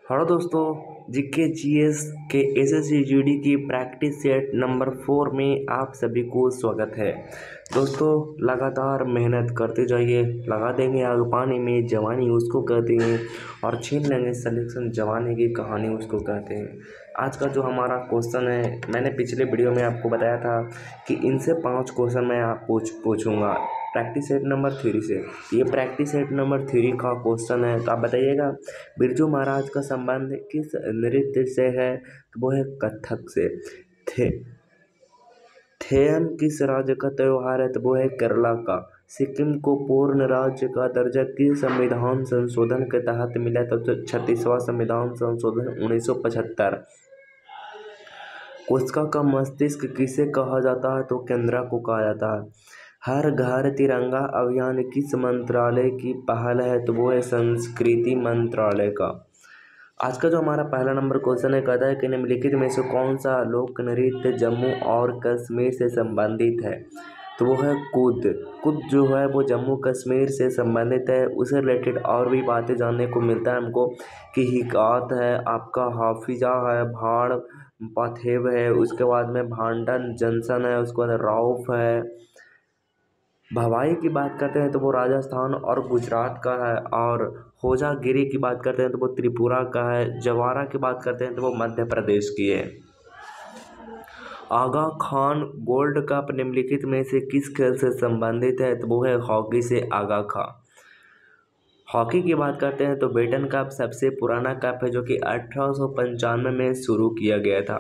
Hello दोस्तों, GK GS के SSC GD की प्रैक्टिस सेट नंबर 4 में आप सभी को स्वागत है। दोस्तों, लगातार मेहनत करते जाइए, लगा देंगे आग पानी में, जवानी उसको कहते हैं और छीन लेंगे सिलेक्शन, जवानी की कहानी उसको कहते हैं। आज का जो हमारा क्वेश्चन है, मैंने पिछले वीडियो में आपको बताया था कि इनसे 5 क्वेश्चन मैं आप पूछूंगा प्रैक्टिस सेट नंबर 3 से। ये प्रैक्टिस सेट नंबर 3 का क्वेश्चन है, तो आप बताइएगा बिरजू महाराज का संबंध किस नृत्य से है? तो वो है कथक से। थे थेयम किस राज्य का त्योहार है? तो वो है केरला का। सिक्किम को पूर्ण राज्य का दर्जा किस संविधान संशोधन के तहत मिला? तो 36वां संविधान संशोधन 1975। कोशिका का मस्तिष्क किसे कहा जाता है? तो केंद्रा को कहा जाता है। हर घर तिरंगा अभियान किस मंत्रालय की पहल है? तो वो है संस्कृति मंत्रालय का। आज का जो हमारा पहला नंबर क्वेश्चन है, कहता है कि निम्नलिखित में से कौन सा लोक नृत्य जम्मू और कश्मीर से संबंधित है? तो वो है कूद। कूद जो है वो जम्मू कश्मीर से संबंधित है। उससे रिलेटेड और भी बातें जानने को मिलता है हमको कि हिकात है, आपका हाफिजा है, भाड़ पाथेब है, उसके बाद में भांडन जंक्शन है, उसके बाद रौफ है। भवाई की बात करते हैं तो वो राजस्थान और गुजरात का है। और होजागिरी की बात करते हैं तो वो त्रिपुरा का है। जवारा की बात करते हैं तो वो मध्य प्रदेश की है। आगा खान गोल्ड कप निम्नलिखित में से किस खेल से संबंधित है? तो वो है हॉकी से आगा खां। हॉकी की बात करते हैं तो बेटन कप सबसे पुराना कप है, जो कि 1895 में शुरू किया गया था।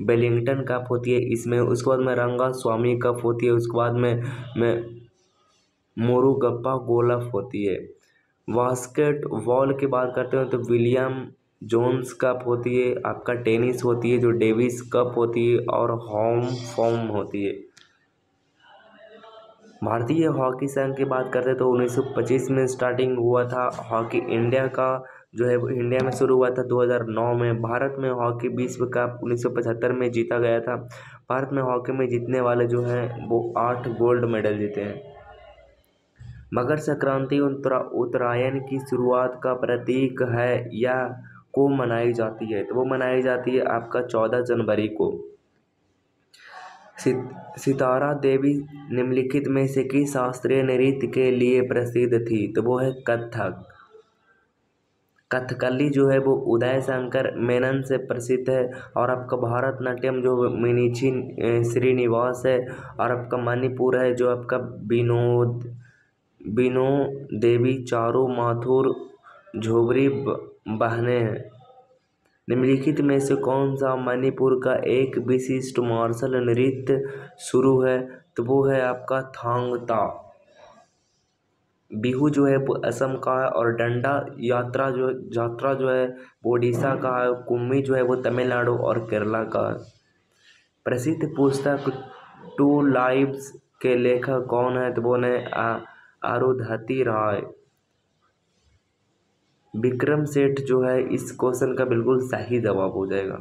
वेलिंगटन कप होती है इसमें। उसके बाद में रंगा स्वामी कप होती है। उसके बाद में मोरुगप्पा गोल्फ होती है। बास्केटबॉल की बात करते हैं तो विलियम जोन्स कप होती है। आपका टेनिस होती है जो डेविस कप होती है, और होम फॉर्म होती है। भारतीय हॉकी संघ की बात करते हैं तो 1925 में स्टार्टिंग हुआ था। हॉकी इंडिया का जो है वो इंडिया में शुरू हुआ था 2009 में। भारत में हॉकी विश्व कप 1975 में जीता गया था। भारत में हॉकी में जीतने वाले जो हैं वो 8 गोल्ड मेडल जीते हैं। मकर संक्रांति उत्तरायण की शुरुआत का प्रतीक है या को मनाई जाती है? तो वो मनाई जाती है आपका 14 जनवरी को। सितारा देवी निम्नलिखित में से किस शास्त्रीय नृत्य के लिए प्रसिद्ध थी? तो वो है कथक। कथकली जो है वो उदय शंकर मेनन से प्रसिद्ध है। और आपका भारतनाट्यम जो मीनाक्षी श्रीनिवास है। और आपका मणिपुर है जो आपका बिनो देवी चारू माथुर झोबरी बहने हैं। निम्नलिखित में से कौन सा मणिपुर का एक विशिष्ट मार्शल नृत्य शुरू है? तो वो है आपका थांगता। बिहू जो है वो असम का है। और डंडा यात्रा जो है वो उड़ीसा का है। कुम्मी जो है वो तमिलनाडु और केरला का है। प्रसिद्ध पुस्तक टू लाइव्स के लेखक कौन है? तो वो ने अरुंधति राय। विक्रम सेठ जो है इस क्वेश्चन का बिल्कुल सही जवाब हो जाएगा।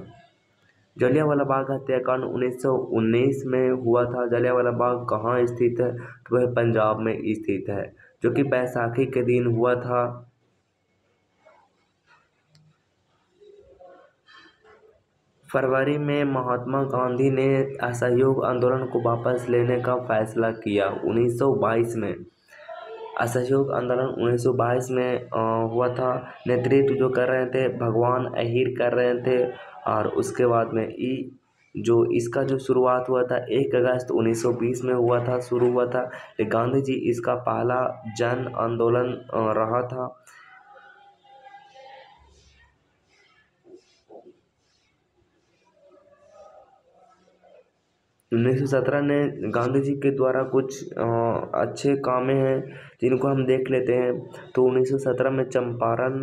जलियांवाला बाग हत्याकांड 1919 में हुआ था। जलियांवाला बाग कहाँ स्थित है? तो वह पंजाब में स्थित है, जो कि बैसाखी के दिन हुआ था। फरवरी में महात्मा गांधी ने असहयोग आंदोलन को वापस लेने का फैसला किया 1922 में। असहयोग आंदोलन 1922 में हुआ था। नेतृत्व जो कर रहे थे भगवान अहिर कर रहे थे। और उसके बाद में इसका जो शुरुआत हुआ था 1 अगस्त 1920 में हुआ था, शुरू हुआ था। गांधी जी इसका पहला जन आंदोलन रहा था। 1917 ने गांधी जी के द्वारा कुछ अच्छे कामें हैं जिनको हम देख लेते हैं। तो 1917 में चंपारण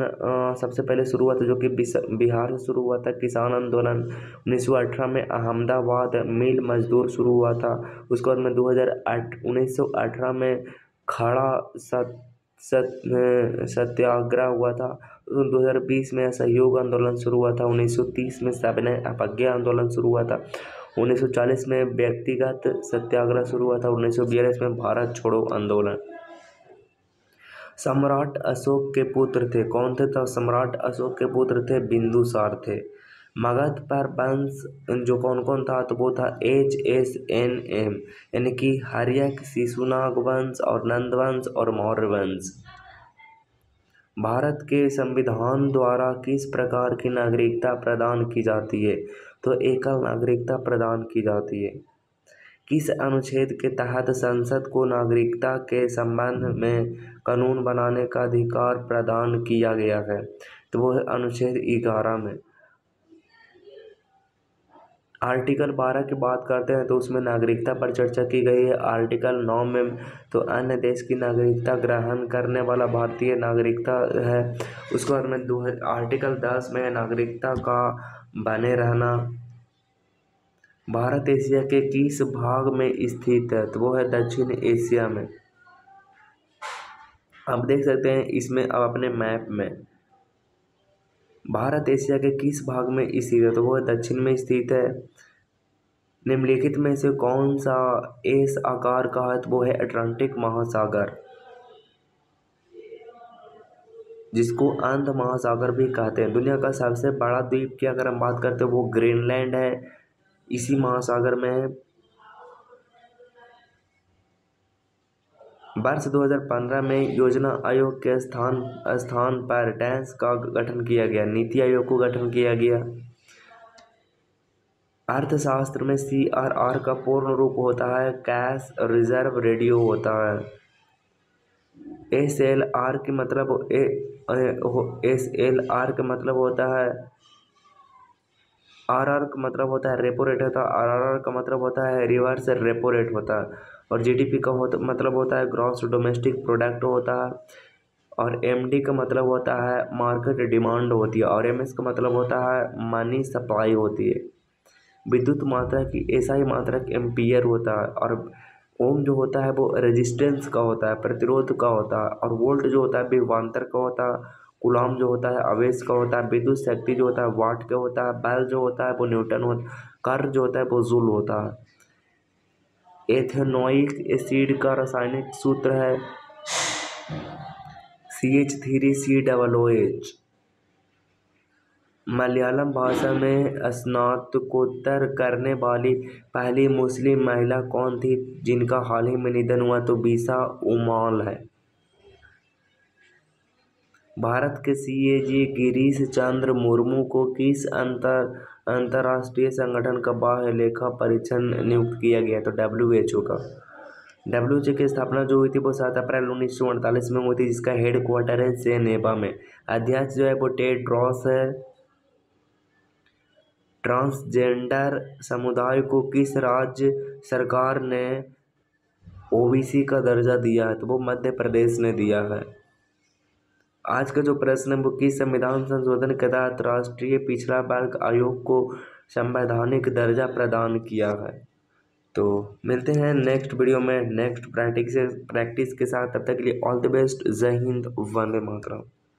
सबसे पहले शुरू हुआ था, जो कि बिहार से शुरू हुआ था किसान आंदोलन। 1918 में अहमदाबाद मिल मजदूर शुरू हुआ था। उसके बाद में 1918 में खड़ा सत्याग्रह हुआ था। 2020 में असहयोग आंदोलन शुरू हुआ था। 1930 में सविनय अवज्ञा आंदोलन शुरू हुआ था। 1940 में व्यक्तिगत सत्याग्रह शुरू हुआ था। 1942 में भारत छोड़ो आंदोलन। सम्राट अशोक के पुत्र थे, कौन थे? तो सम्राट अशोक के पुत्र थे बिंदुसार थे। मगध पर वंश जो कौन कौन था? तो वो था HSNM, यानी कि हर्यक, शिशुनाग वंश और नंद वंश और मौर्य वंश। भारत के संविधान द्वारा किस प्रकार की नागरिकता प्रदान की जाती है? तो एकल नागरिकता प्रदान की जाती है। किस अनुच्छेद के तहत संसद को नागरिकता के संबंध में कानून बनाने का अधिकार प्रदान किया गया है? तो वो है अनुच्छेद 11 में। आर्टिकल 12 की बात करते हैं तो उसमें नागरिकता पर चर्चा की गई है। आर्टिकल 9 में तो अन्य देश की नागरिकता ग्रहण करने वाला भारतीय नागरिकता है। उसके बाद में आर्टिकल 10 में नागरिकता का बने रहना। भारत एशिया के किस भाग में स्थित है? तो वो है दक्षिण एशिया में। आप देख सकते हैं इसमें अब अपने मैप में भारत एशिया के किस भाग में स्थित है? तो वो दक्षिण में स्थित है। निम्नलिखित में से कौन सा एस आकार का है? तो वो है अटलांटिक महासागर, जिसको अंध महासागर भी कहते हैं। दुनिया का सबसे बड़ा द्वीप की अगर हम बात करते हैं वो ग्रीनलैंड है, इसी महासागर में है। वर्ष 2015 में योजना आयोग के स्थान पर डैश का गठन किया गया, नीति आयोग को गठन किया गया। अर्थशास्त्र में CRR का पूर्ण रूप होता है कैश रिजर्व रेडियो होता है। SLR के मतलब SLR का मतलब होता है, RR का मतलब होता है रेपो रेट होता है, RRR का मतलब होता है रिवर्स रेपो रेट होता है, और GDP का मतलब होता है ग्रॉस डोमेस्टिक प्रोडक्ट होता है, और MD का मतलब होता है मार्केट डिमांड होती है, और MS का मतलब होता है मनी सप्लाई होती है। विद्युत मात्रा की SI मात्रक एम्पियर होता है, और ओम जो होता है वो रेजिस्टेंस का होता है, प्रतिरोध का होता है, और वोल्ट जो होता है विभवांतर का होता है, कूलॉम जो होता है आवेश का होता है, विद्युत शक्ति जो होता है वाट का होता है, बैल जो होता है वो न्यूटन होता है, कर जो होता है वो जूल होता है। एथेनोइक एसिड का रासायनिक सूत्र है CH3COOH। मलयालम भाषा में स्नातकोत्तर करने वाली पहली मुस्लिम महिला कौन थी जिनका हाल ही में निधन हुआ? तो बीसा उमाल है। भारत के CAG गिरीश चंद्र मुर्मू को किस अंतर्राष्ट्रीय संगठन का बाह्य लेखा परीक्षण नियुक्त किया गया? तो WHO का। WHO की स्थापना जो हुई थी वो 7 अप्रैल 1948 में हुई थी, जिसका हेड क्वार्टर है जेनेवा में। अध्यक्ष जो है वो टेड्रोस है। ट्रांसजेंडर समुदाय को किस राज्य सरकार ने OBC का दर्जा दिया है? तो वो मध्य प्रदेश ने दिया है। आज का जो प्रश्न है वो किस संविधान संशोधन के तहत राष्ट्रीय पिछड़ा वर्ग आयोग को संवैधानिक दर्जा प्रदान किया है? तो मिलते हैं नेक्स्ट वीडियो में नेक्स्ट प्रैक्टिस के साथ। तब तक के लिए ऑल द बेस्ट। जय हिंद, वंदे मातरम।